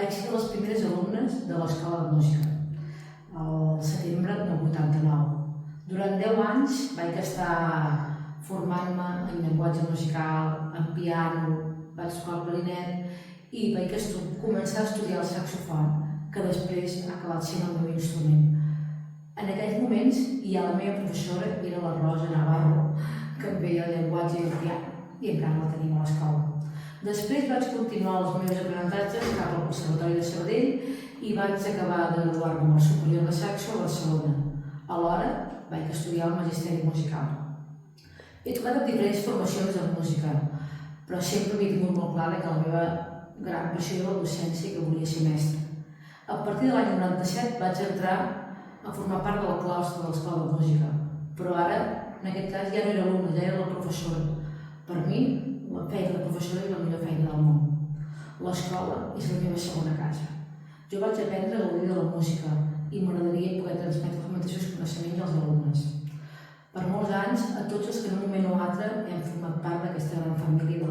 vaig ser de les primeres alumnes de l'Escola de Música, al setembre del 89. Durant 10 anys vaig estar formant-me en llenguatge musical, en piano, vaig tocar el clarinet i vaig començar a estudiar el saxofon, que després ha acabat sent el meu instrument. En aquells moments la meva professora era la Rosa Navarro, que em veia el llenguatge i el piano, i encara la tenim a l'escola. Després vaig continuar els meus aprenentatges cap al Conservatori de Sabadell i vaig acabar de graduar-me amb el Superior de Saxo a Barcelona. Alhora vaig estudiar el Magisteri Musical. He tocat en diferents formacions de música, però sempre m'he tingut molt clara que la meva gran passió era la docència i que volia ser mestra. A partir de l'any 97 vaig entrar a formar part de la claustre de l'Escola de Música, però ara, en aquest cas, ja no era alumna, ja era la professora. Per mi, la feina de professora és la millor feina del món. L'escola és la meva segona casa. Jo vaig aprendre a gaudir de la música i m'agradaria poder transmetre els mateixos coneixements als alumnes. Per molts anys, a tots els que en un moment o altre hem format part d'aquesta gran família de